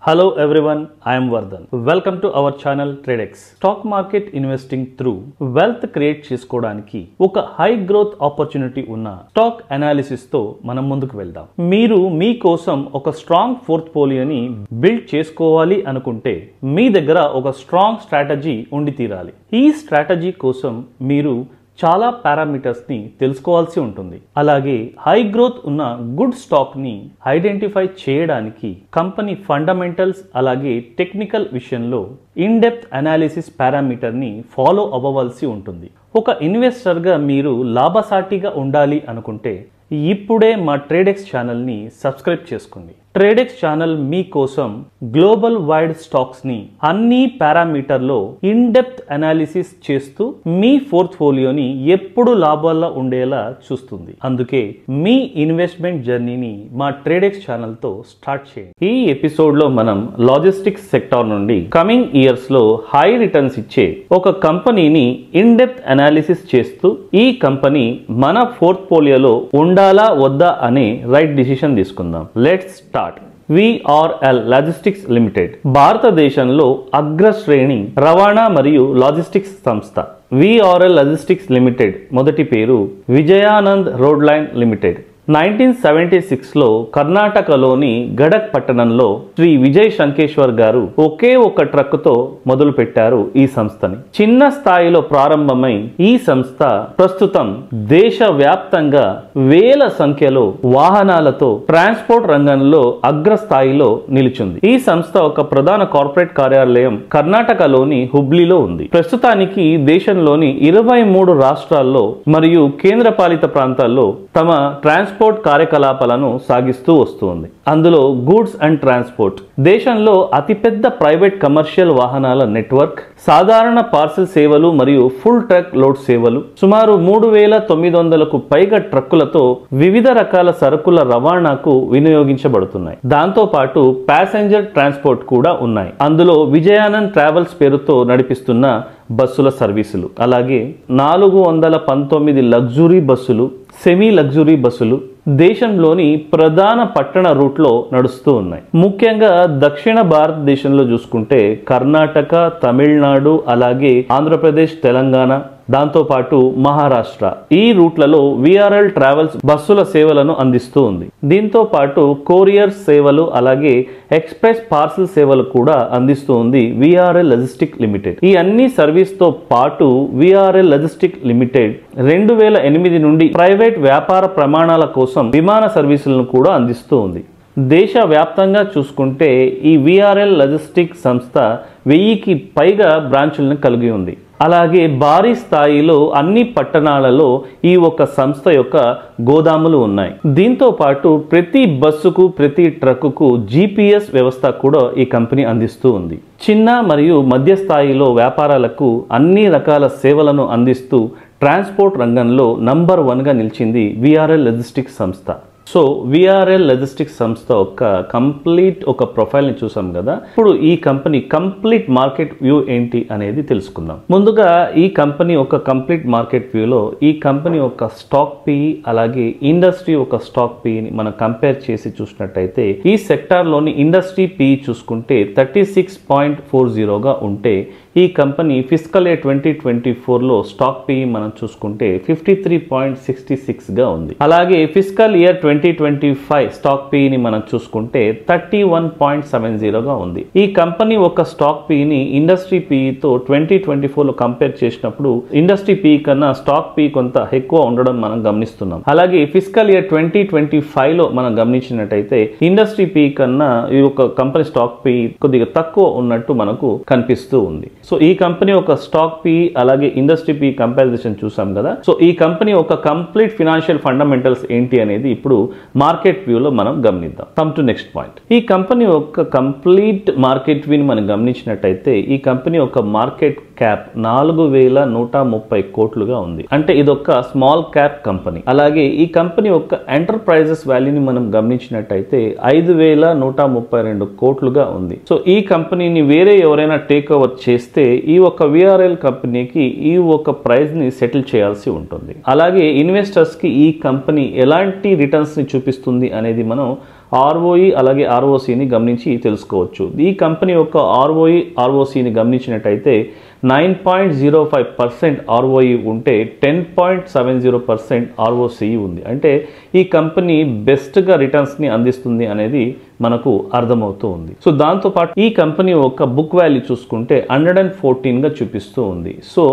Hello everyone, I am Vardhan. Welcome to our channel TradeX. Stock market investing through wealth create చేసుకోవడానికి ఒక high growth opportunity ఉన్న stock analysis తో మనం ముందుకు వెళ్దాం. మీరు మీ కోసం ఒక స్ట్రాంగ్ పోర్ట్ఫోలియోని బిల్డ్ చేసుకోవాలి అనుకుంటే మీ దగ్గర ఒక స్ట్రాంగ్ స్ట్రాటజీ ఉండి తీరాలి. ఈ స్ట్రాటజీ కోసం మీరు చాలా పారామీటర్స్ ని తెలుసుకోవాల్సి ఉంటుంది. అలాగే హై గ్రోత్ ఉన్న గుడ్ స్టాక్ ని ఐడెంటిఫై చేయడానికి కంపెనీ ఫండమెంటల్స్ అలాగే టెక్నికల్ విషయంలో ఇన్ డెప్త్ అనాలిసిస్ పారామీటర్ ని ఫాలో అవ్వవలసి ఉంటుంది. ఒక ఇన్వెస్టర్ గా మీరు లాభసాటిగా ఉండాలి అనుకుంటే ఇప్పుడే మా ట్రేడెక్స్ ఛానల్ ని సబ్స్క్రైబ్ చేసుకోండి. ట్రేడెక్స్ ఛానల్ మీకోసం గ్లోబల్ వైడ్ స్టాక్స్ ని అన్ని పారామీటర్లో ఇన్ డెప్త్ అనాలిసిస్ చేస్తూ మీ పోర్ట్ఫోలియోని ఎప్పుడు లాభాల్లో ఉండేలా చూస్తుంది. అందుకే మీ ఇన్వెస్ట్మెంట్ జర్నీని మా ట్రేడెక్స్ ఛానల్ తో స్టార్ట్ చేయండి. ఈ ఎపిసోడ్ లో మనం లాజిస్టిక్స్ సెక్టార్ నుండి కమింగ్ ఇయర్స్ లో హై రిటర్న్స్ ఇచ్చే ఒక కంపెనీని ఇన్ డెప్త్ అనాలిసిస్ చేస్తూ ఈ కంపెనీ మన పోర్ట్ఫోలియోలో ఉండాలా వద్దా అనే రైట్ డిసిషన్ తీసుకుందాం. Let's start. VRL logistics limited భారతదేశంలో అగ్రశ్రేణి రవాణా మరియు లాజిస్టిక్స్ సంస్థ. VRL లాజిస్టిక్స్ లిమిటెడ్ మొదటి పేరు విజయానంద్ రోడ్ లైన్ లిమిటెడ్. 1976లో కర్ణాటకలోని గడక్ పట్టణంలో శ్రీ విజయ్ శంకేశ్వర్ గారు ఒకే ఒక ట్రక్ తో మొదలు పెట్టారు ఈ సంస్థని. చిన్న స్థాయిలో ప్రారంభమై ఈ సంస్థ ప్రస్తుతం దేశవ్యాప్తంగా వేల సంఖ్యలో వాహనాలతో ట్రాన్స్పోర్ట్ రంగంలో అగ్రస్థాయిలో నిలిచింది. ఈ సంస్థ ఒక ప్రధాన కార్పొరేట్ కార్యాలయం కర్ణాటకలోని హుబ్లీలో ఉంది. ప్రస్తుతానికి దేశంలోని 23 రాష్ట్రాల్లో మరియు కేంద్రపాలిత ప్రాంతాల్లో తమ ట్రాన్స్పోర్ట్ కార్యకలాపాలను సాగిస్తూ వస్తుంది. అందులో గూడ్స్ అండ్ ట్రాన్స్పోర్ట్ దేశంలో అతిపెద్ద ప్రైవేట్ కమర్షియల్ వాహనాల నెట్వర్క్, సాధారణ పార్సల్ సేవలు మరియు ఫుల్ ట్రక్ లోడ్ సేవలు, సుమారు 3900కు పైగా ట్రక్కులతో వివిధ రకాల సరుకుల రవాణాకు వినియోగించబడుతున్నాయి. దాంతో పాటు ప్యాసింజర్ ట్రాన్స్పోర్ట్ కూడా ఉన్నాయి. అందులో విజయానంద్ ట్రావెల్స్ పేరుతో నడిపిస్తున్న బస్సుల సర్వీసులు, అలాగే 419 లగ్జరీ బస్సులు, సెమీ లగ్జరీ బస్సులు దేశంలోని ప్రధాన పట్టణ రూట్లో నడుస్తూ ఉన్నాయి. ముఖ్యంగా దక్షిణ భారతదేశంలో చూసుకుంటే కర్ణాటక, తమిళనాడు, అలాగే ఆంధ్రప్రదేశ్, తెలంగాణ, దాంతోపాటు మహారాష్ట్ర ఈ రూట్లలో VRL ట్రావెల్స్ బస్సుల సేవలను అందిస్తూ ఉంది. దీంతో పాటు కొరియర్ సేవలు అలాగే ఎక్స్ప్రెస్ పార్సల్ సేవలు కూడా అందిస్తూ ఉంది VRL లాజిస్టిక్స్ లిమిటెడ్. ఈ అన్ని సర్వీస్ తో పాటు VRL లాజిస్టిక్స్ లిమిటెడ్ 2008 నుండి ప్రైవేట్ వ్యాపార ప్రమాణాల కోసం విమాన సర్వీసులను కూడా అందిస్తూ ఉంది. దేశవ్యాప్తంగా చూసుకుంటే ఈ VRL లాజిస్టిక్స్ సంస్థ 1000కి పైగా బ్రాంచులను కలిగి ఉంది. అలాగే భారీ స్థాయిలో అన్ని పట్టణాలలో ఈ ఒక సంస్థ యొక్క గోదాములు ఉన్నాయి. దీంతో పాటు ప్రతి బస్సుకు ప్రతి ట్రక్కుకు GPS వ్యవస్థ కూడా ఈ కంపెనీ అందిస్తూ ఉంది. చిన్న మరియు మధ్య స్థాయిలో వ్యాపారాలకు అన్ని రకాల సేవలను అందిస్తూ ట్రాన్స్పోర్ట్ రంగంలో నంబర్ 1గా నిలిచింది VRL లాజిస్టిక్స్ సంస్థ. సో VRL లాజిస్టిక్స్ సంస్థ ఒక ప్రొఫైల్ని చూసాం కదా. ఇప్పుడు ఈ కంపెనీ కంప్లీట్ మార్కెట్ వ్యూ ఏంటి అనేది తెలుసుకుందాం. ముందుగా ఈ కంపెనీ ఒక కంప్లీట్ మార్కెట్ వ్యూలో ఈ కంపెనీ ఒక స్టాక్ PE అలాగే ఇండస్ట్రీ ఒక స్టాక్ PEని మనం కంపేర్ చేసి చూసినట్టయితే ఈ సెక్టార్లోని ఇండస్ట్రీ PE చూసుకుంటే 36.40గా ఉంటే ఈ కంపెనీ ఫిజికల్ ఇయర్ 2024లో స్టాక్ PE మనం చూసుకుంటే 53.66గా ఉంది. అలాగే ఫిజికల్ ఇయర్ 2025 స్టాక్ PEని మనం చూసుకుంటే 31.70గా ఉంది. ఈ కంపెనీ ఒక స్టాక్ PEని ఇండస్ట్రీ PEతో 2024లో కంపేర్ చేసినప్పుడు ఇండస్ట్రీ PE కన్నా స్టాక్ PE కొంత ఎక్కువ ఉండడం మనం గమనిస్తున్నాం. అలాగే ఫిజికల్ ఇయర్ 2025లో మనం గమనించినట్టయితే ఇండస్ట్రీ PE కన్నా ఈ ఒక కంపెనీ స్టాక్ PE కొద్దిగా తక్కువ ఉన్నట్టు మనకు కనిపిస్తూ ఉంది. సో ఈ కంపెనీ ఒక స్టాక్ PE అలాగే ఇండస్ట్రీ PE కంపారిజన్ చూసాం కదా. సో ఈ కంపెనీ ఒక కంప్లీట్ ఫినాన్షియల్ ఫండమెంటల్స్ ఏంటి అనేది ఇప్పుడు మార్కెట్ వ్యూలో మనం గమనిద్దాం. Come to next point. ఈ కంపెనీ ఒక కంప్లీట్ మార్కెట్ వ్యూని మనం గమనించినట్టయితే ఈ కంపెనీ ఒక మార్కెట్ క్యాప్ 4130 కోట్లుగా ఉంది. అంటే ఇది ఒక స్మాల్ క్యాప్ కంపెనీ. అలాగే ఈ కంపెనీ ఒక ఎంటర్ప్రైజెస్ వాల్యూని మనం గమనించినట్టయితే 5132 కోట్లుగా ఉంది. సో ఈ కంపెనీని వేరే ఎవరైనా టేక్ ఓవర్ చేస్తే ఈ ఒక VRL కంపెనీకి ఈ ఒక ప్రైస్ ని సెటిల్ చేయాల్సి ఉంటుంది. అలాగే ఇన్వెస్టర్స్ కి ఈ కంపెనీ ఎలాంటి రిటర్న్స్ ని చూపిస్తుంది అనేది మనం ROE అలాగే ROCని గమనించి తెలుసుకోవచ్చు. ఈ కంపెనీ యొక్క ROE ROCని గమనించినట్టయితే 9.05% ROE ఉంటే 10.70% ROCE ఉంది. అంటే ఈ కంపెనీ బెస్ట్గా రిటర్న్స్ని అందిస్తుంది అనేది మనకు అర్థమవుతూ ఉంది. సో దాంతోపాటు ఈ కంపెనీ యొక్క బుక్ వాల్యూ చూసుకుంటే 114గా చూపిస్తూ ఉంది. సో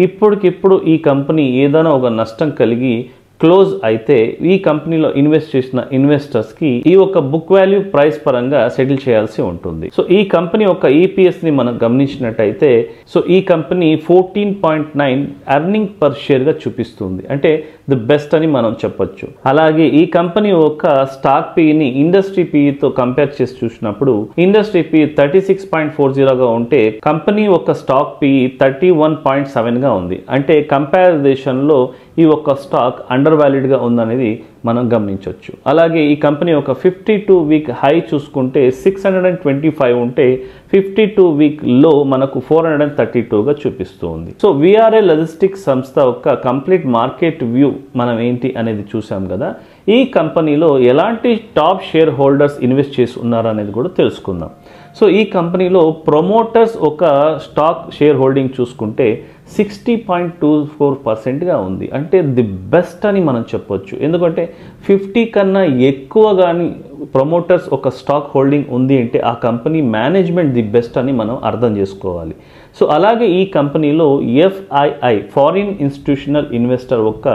ఇప్పటికిప్పుడు ఈ కంపెనీ ఏదైనా ఒక నష్టం కలిగి క్లోజ్ అయితే ఈ కంపెనీలో ఇన్వెస్ట్ చేసిన ఇన్వెస్టర్స్కి ఈ ఒక బుక్ వాల్యూ ప్రైస్ పరంగా సెటిల్ చేయాల్సి ఉంటుంది. సో ఈ కంపెనీ యొక్క ఈపీఎస్ని మనం గమనించినట్టయితే సో ఈ కంపెనీ 14.9 ఎర్నింగ్ పర్ షేర్గా చూపిస్తుంది. అంటే ది బెస్ట్ అని మనం చెప్పొచ్చు. అలాగే ఈ కంపెనీ యొక్క స్టాక్ పీని ఇండస్ట్రీ పీతో కంపేర్ చేసి చూసినప్పుడు ఇండస్ట్రీ పీ 36.40గా ఉంటే కంపెనీ యొక్క స్టాక్ పీ 31.7గా ఉంది. అంటే కంపారిజన్లో ఈ ఒక్క స్టాక్ అండర్ వాల్యూడ్గా ఉందనేది మనం గమనించవచ్చు. అలాగే ఈ కంపెనీ ఒక 52 వీక్ హై చూసుకుంటే 625 ఉంటే 52 వీక్ లో మనకు 432గా చూపిస్తూ ఉంది. సో విఆర్ఏ లాజిస్టిక్స్ సంస్థ యొక్క కంప్లీట్ మార్కెట్ వ్యూ మనం ఏంటి అనేది చూసాం కదా. ఈ కంపెనీలో ఎలాంటి టాప్ షేర్ హోల్డర్స్ ఇన్వెస్ట్ చేసి ఉన్నారు అనేది కూడా తెలుసుకుందాం. సో ఈ కంపెనీలో ప్రమోటర్స్ ఒక స్టాక్ షేర్ హోల్డింగ్ చూసుకుంటే 60.24%గా ఉంది. అంటే ది బెస్ట్ అని మనం చెప్పొచ్చు. ఎందుకంటే 50 కన్నా ఎక్కువ కానీ ప్రమోటర్స్ ఒక స్టాక్ హోల్డింగ్ ఉంది అంటే ఆ కంపెనీ మేనేజ్మెంట్ ది బెస్ట్ అని మనం అర్థం చేసుకోవాలి. సో అలాగే ఈ కంపెనీలో FII ఫారిన్ ఇన్స్టిట్యూషనల్ ఇన్వెస్టర్ యొక్క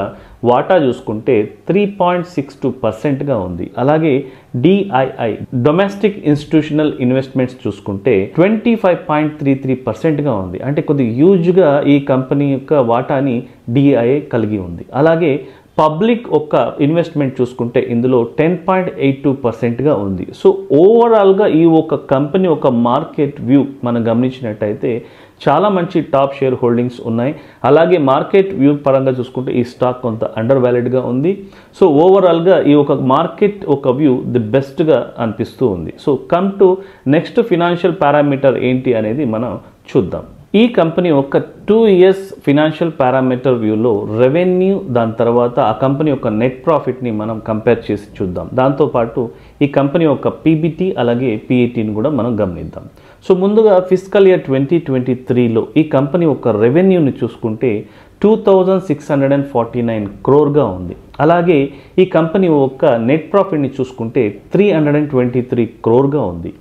వాటా చూసుకుంటే 3.62%గా ఉంది. అలాగే DII డొమెస్టిక్ ఇన్స్టిట్యూషనల్ ఇన్వెస్ట్మెంట్స్ చూసుకుంటే 25.33%గా ఉంది. అంటే కొద్ది హ్యూజ్గా ఈ కంపెనీ యొక్క వాటాని DII కలిగి ఉంది. అలాగే పబ్లిక్ ఒక ఇన్వెస్ట్మెంట్ చూసుకుంటే ఇందులో 10.82%గా ఉంది. సో ఓవరాల్గా ఈ ఒక కంపెనీ ఒక మార్కెట్ వ్యూ మనం గమనించినట్టయితే చాలా మంచి టాప్ షేర్ హోల్డింగ్స్ ఉన్నాయి. అలాగే మార్కెట్ వ్యూ పరంగా చూసుకుంటే ఈ స్టాక్ కొంత అండర్ వాల్యూడ్గా ఉంది. సో ఓవరాల్గా ఈ ఒక మార్కెట్ ఒక వ్యూ ది బెస్ట్గా అనిపిస్తూ ఉంది. So come to next financial parameter ఏంటి అనేది మనం చూద్దాం. ఈ కంపెనీ ఒక 2 years ఫినాన్షియల్ పారామీటర్ వ్యూలో రెవెన్యూ దాని తర్వాత ఆ కంపెనీ యొక్క నెట్ ప్రాఫిట్ని మనం కంపేర్ చేసి చూద్దాం. దాంతోపాటు ఈ కంపెనీ యొక్క PBT అలాగే PATని కూడా మనం గమనిద్దాం. సో ముందుగా ఫిజికల్ ఇయర్ 2023లో ఈ కంపెనీ యొక్క రెవెన్యూని చూసుకుంటే 2649 crore ఉంది. అలాగే ఈ కంపెనీ యొక్క నెట్ ప్రాఫిట్ని చూసుకుంటే 323 crore ఉంది.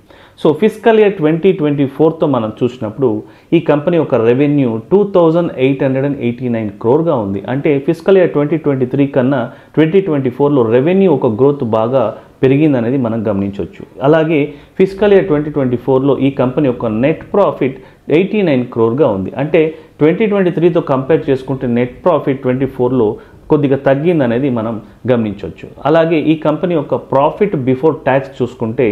సో ఫిజికల్ ఇయర్ 2024తో మనం చూసినప్పుడు ఈ కంపెనీ యొక్క రెవెన్యూ 2889 crore ఉంది. అంటే ఫిజికల్ ఇయర్ 2023 కన్నా 2024లో రెవెన్యూ ఒక గ్రోత్ బాగా పెరిగిందనేది మనం గమనించవచ్చు. అలాగే ఫిజికల్ ఇయర్ 2024లో ఈ కంపెనీ యొక్క నెట్ ప్రాఫిట్ 89 crore ఉంది. అంటే 2023తో కంపేర్ చేసుకుంటే నెట్ ప్రాఫిట్ 24లో కొద్దిగా తగ్గిందనేది మనం గమనించవచ్చు. అలాగే ఈ కంపెనీ యొక్క ప్రాఫిట్ బిఫోర్ ట్యాక్స్ చూసుకుంటే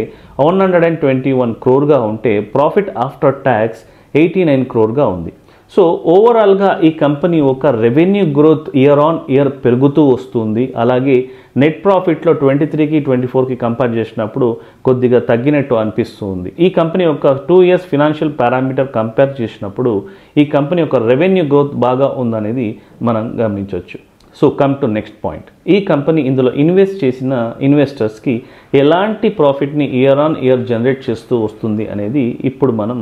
121 crore ఉంటే ప్రాఫిట్ ఆఫ్టర్ ట్యాక్స్ 89 crore ఉంది. సో ఓవరాల్గా ఈ కంపెనీ ఒక revenue growth year on year పెరుగుతూ వస్తుంది. అలాగే నెట్ ప్రాఫిట్లో 23కి 24కి కంపేర్ చేసినప్పుడు కొద్దిగా తగ్గినట్టు అనిపిస్తుంది. ఈ కంపెనీ యొక్క 2 years ఫినాన్షియల్ పారామీటర్ కంపేర్ చేసినప్పుడు ఈ కంపెనీ యొక్క రెవెన్యూ గ్రోత్ బాగా ఉందనేది మనం గమనించవచ్చు. So come to next point. ఈ కంపెనీ ఇందులో ఇన్వెస్ట్ చేసిన ఇన్వెస్టర్స్కి ఎలాంటి ప్రాఫిట్ని ఇయర్ ఆన్ ఇయర్ జనరేట్ చేస్తూ వస్తుంది అనేది ఇప్పుడు మనం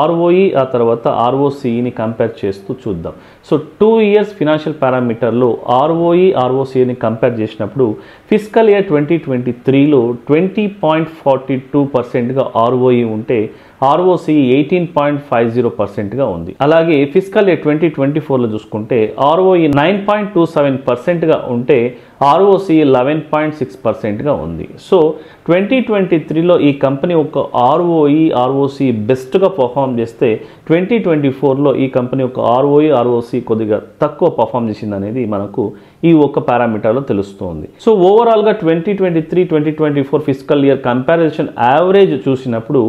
ROE ఆ తర్వాత ROCEని కంపేర్ చేస్తూ చూద్దాం. సో 2 years ఫినాన్షియల్ పారామీటర్లో ROE ROCEని కంపేర్ చేసినప్పుడు ఫిజికల్ ఇయర్ 2023లో 20.42%గా ROE ఉంటే ROCE 18.50%గా ఉంది. అలాగే ఫిజికల్ ఇయర్ 2024లో చూసుకుంటే ROE 9.27%గా ఉంటే ROCE 11.6%గా ఉంది. సో 2023లో ఈ కంపెనీ ఒక ROE ROCE బెస్ట్గా పర్ఫామ్ చేస్తే 2024లో ఈ కంపెనీ ఒక ROE ROCE కొద్దిగా తక్కువ పర్ఫామ్ చేసింది అనేది మనకు ఈ ఒక్క పారామీటర్లో తెలుస్తుంది. సో ఓవరాల్గా 2023-2024 ఫిజికల్ ఇయర్ కంపారిజన్ యావరేజ్ చూసినప్పుడు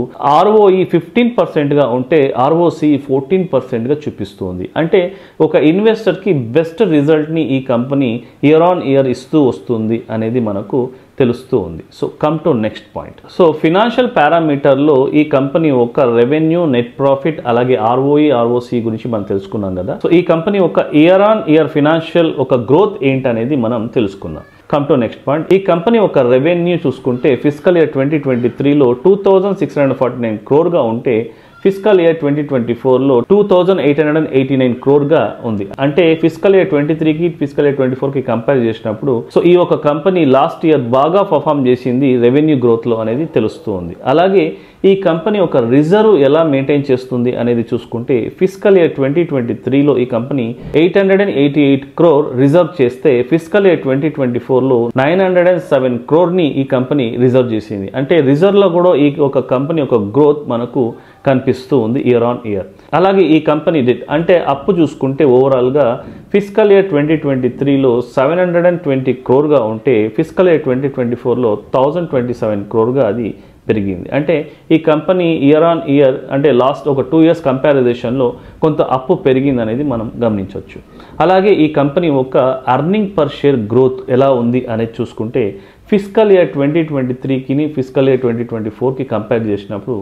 ROE 15%గా ఉంటే ROCE 14%గా చూపిస్తుంది. అంటే ఒక ఇన్వెస్టర్కి బెస్ట్ రిజల్ట్ని ఈ కంపెనీ ఇయర్ ఆన్ ఇయర్ ఇస్తూ వస్తుంది అనేది మనకు తెలుస్తూ ఉంది. So come to next point. So financial పారామీటర్లో ఈ కంపెనీ ఒక రెవెన్యూ నెట్ ప్రాఫిట్ అలాగే ROE ROCE గురించి మనం తెలుసుకున్నాం కదా. సో ఈ కంపెనీ ఒక ఇయర్ ఆన్ ఇయర్ ఫినాన్షియల్ ఒక గ్రోత్ ఏంటనేది మనం తెలుసుకుందాం. Come to next point. ఈ కంపెనీ ఒక రెవెన్యూ చూసుకుంటే ఫిజికల్ ఇయర్ 2023లో 2649 crore ఉంటే ఫిజికల్ ఇయర్ 2024లో 2889 crore ఉంది. అంటే ఫిజికల్ ఇయర్ 23కి ఫిజికల్ ఇయర్ 24కి కంపేర్ చేసినప్పుడు సో ఈ ఒక కంపెనీ లాస్ట్ ఇయర్ బాగా పర్ఫామ్ చేసింది రెవెన్యూ గ్రోత్లో అనేది తెలుస్తుంది. అలాగే ఈ కంపెనీ ఒక రిజర్వ్ ఎలా మెయింటైన్ చేస్తుంది అనేది చూసుకుంటే ఫిజికల్ ఇయర్ 2023లో ఈ కంపెనీ 888 crore రిజర్వ్ చేస్తే ఫిజికల్ ఇయర్ 2024లో 907 crore ఈ కంపెనీ రిజర్వ్ చేసింది. అంటే రిజర్వ్లో కూడా ఈ ఒక కంపెనీ ఒక గ్రోత్ మనకు కనిపిస్తూ ఉంది ఇయర్ ఆన్ ఇయర్. అలాగే ఈ కంపెనీ డెట్ అంటే అప్పు చూసుకుంటే ఓవరాల్గా ఫిజికల్ ఇయర్ 2023లో 720 crore ఉంటే ఫిజికల్ ఇయర్ 2024లో 1027 crore అది పెరిగింది. అంటే ఈ కంపెనీ ఇయర్ ఆన్ ఇయర్ అంటే లాస్ట్ ఒక 2 years కంపారిజన్లో కొంత అప్పు పెరిగింది అనేది మనం గమనించవచ్చు. అలాగే ఈ కంపెనీ ఒక అర్నింగ్ పర్ షేర్ గ్రోత్ ఎలా ఉంది అనేది చూసుకుంటే ఫిజికల్ ఇయర్ 2023కి ఫిజికల్ ఇయర్ 2024కి కంపేర్ చేసినప్పుడు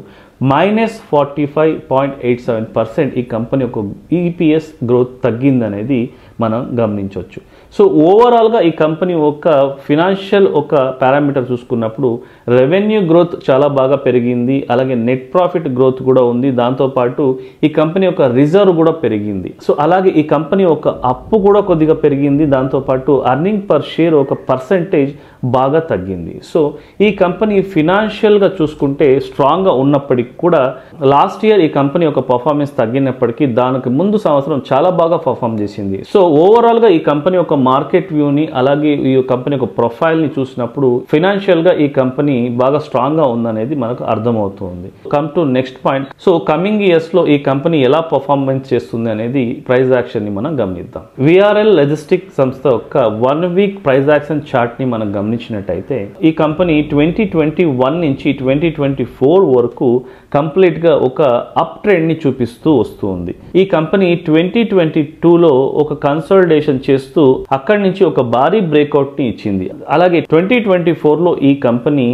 -45.87% ఈ కంపెనీ ఒక ఈపీఎస్ గ్రోత్ తగ్గిందనేది మనం గమనించవచ్చు. సో ఓవరాల్గా ఈ కంపెనీ ఒక ఫినాన్షియల్ ఒక పారామీటర్ చూసుకున్నప్పుడు రెవెన్యూ గ్రోత్ చాలా బాగా పెరిగింది. అలాగే నెట్ ప్రాఫిట్ గ్రోత్ కూడా ఉంది. దాంతోపాటు ఈ కంపెనీ యొక్క రిజర్వ్ కూడా పెరిగింది. సో అలాగే ఈ కంపెనీ ఒక అప్పు కూడా కొద్దిగా పెరిగింది. దాంతోపాటు అర్నింగ్ పర్ షేర్ ఒక పర్సెంటేజ్ బాగా తగ్గింది. సో ఈ కంపెనీ ఫినాన్షియల్గా చూసుకుంటే స్ట్రాంగ్గా ఉన్నప్పటికీ కూడా లాస్ట్ ఇయర్ ఈ కంపెనీ యొక్క పర్ఫార్మెన్స్ తగ్గినప్పటికీ దానికి ముందు సంవత్సరం చాలా బాగా పర్ఫామ్ చేసింది. సో ఓవరాల్గా ఈ కంపెనీ యొక్క మార్కెట్ వ్యూని అలాగే ఈ కంపెనీ యొక్క ప్రొఫైల్ని చూసినప్పుడు ఫినాన్షియల్గా ఈ కంపెనీ బాగా స్ట్రాంగ్గా ఉందనేది మనకు అర్థమవుతుంది. Come to next point. So coming ఇయర్స్లో ఈ కంపెనీ ఎలా పర్ఫార్మెన్స్ చేస్తుంది అనేది ప్రైస్ యాక్షన్ని మనం గమనిద్దాం. విఆర్ఎల్ లాజిస్టిక్ సంస్థ యొక్క 1 week ప్రైస్ యాక్షన్ చార్ట్ని మనం గమనించినట్టయితే ఈ కంపెనీ 2021 నుంచి 2024 వరకు కంప్లీట్గా ఒక అప్ ట్రెండ్ని చూపిస్తూ వస్తుంది. ఈ కంపెనీ 2022లో ఒక కన్సాలిడేషన్ చేస్తూ అక్కడి నుంచి ఒక భారీ బ్రేక్అవుట్ని ఇచ్చింది. అలాగే 2024లో ఈ కంపెనీ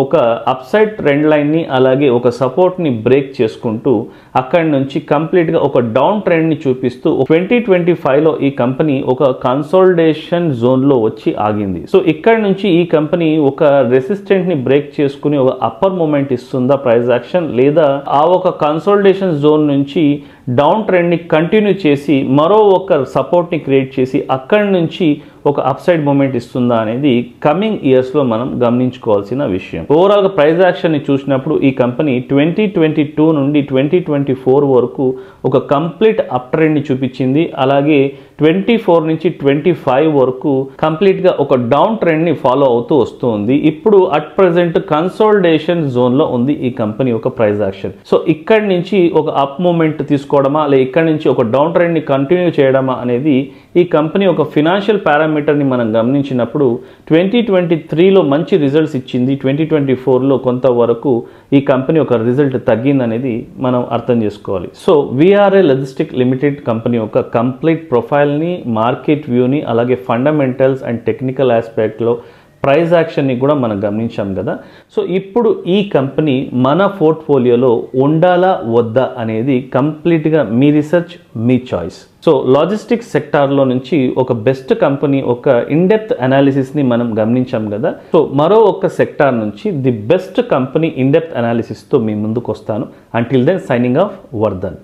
ఒక అప్సైడ్ ట్రెండ్ లైన్ని అలాగే ఒక సపోర్ట్ని బ్రేక్ చేసుకుంటూ అక్కడి నుంచి కంప్లీట్గా ఒక డౌన్ ట్రెండ్ని చూపిస్తూ 2025లో ఈ కంపెనీ ఒక కన్సాలిడేషన్ జోన్లో వచ్చి ఆగింది. సో ఇక్కడి నుంచి ఈ కంపెనీ ఒక రెసిస్టెంట్ని బ్రేక్ చేసుకుని ఒక అప్పర్ మూమెంట్ ఇస్తుందా ప్రైస్ యాక్షన్, లేదా ఆ ఒక కన్సాలిడేషన్ జోన్ నుంచి డౌన్ ట్రెండ్ని కంటిన్యూ చేసి మరో ఒక సపోర్ట్ని క్రియేట్ చేసి అక్కడి నుంచి ఒక అప్సైడ్ మూమెంట్ ఇస్తుందా అనేది కమింగ్ ఇయర్స్లో మనం గమనించుకోవాల్సిన విషయం. ఓవరాల్గా ప్రైస్ యాక్షన్ని చూసినప్పుడు ఈ కంపెనీ 2022 నుండి 2024 వరకు ఒక కంప్లీట్ అప్ ట్రెండ్ని చూపించింది. అలాగే 24 నుంచి 25 వరకు కంప్లీట్గా ఒక డౌన్ ట్రెండ్ని ఫాలో అవుతూ వస్తుంది. ఇప్పుడు అట్ ప్రెసెంట్ కన్సాలిడేషన్ జోన్లో ఉంది ఈ కంపెనీ ఒక ప్రైస్ యాక్షన్. సో ఇక్కడి నుంచి ఒక అప్ మూమెంట్ తీసుకోవడమా లేదా ఇక్కడి నుంచి ఒక డౌన్ ట్రెండ్ని కంటిన్యూ చేయడమా అనేది ఈ కంపెనీ ఒక ఫినాన్షియల్ పారామీటర్ని మనం గమనించినప్పుడు 2023లో మంచి రిజల్ట్స్ ఇచ్చింది. 2024లో కొంతవరకు ఈ కంపెనీ ఒక రిజల్ట్ తగ్గిందనేది మనం అర్థం చేసుకోవాలి. So VRL logistic limited company యొక్క కంప్లీట్ ప్రొఫైల్ని, మార్కెట్ వ్యూని అలాగే ఫండమెంటల్స్ అండ్ టెక్నికల్ ఆస్పెక్ట్లో ప్రైస్ యాక్షన్ని కూడా మనం గమనించాం కదా. సో ఇప్పుడు ఈ కంపెనీ మన పోర్ట్ఫోలియోలో ఉండాలా వద్దా అనేది కంప్లీట్గా మీ రీసెర్చ్, మీ చాయిస్. సో లాజిస్టిక్స్ సెక్టార్లో నుంచి ఒక బెస్ట్ కంపెనీ ఒక ఇన్డెప్త్ అనాలిసిస్ని మనం గమనించాం కదా. సో మరో ఒక సెక్టార్ నుంచి ది బెస్ట్ కంపెనీ ఇన్డెప్త్ అనాలిసిస్తో మీ ముందుకు వస్తాను. Until then signing off Vardhan.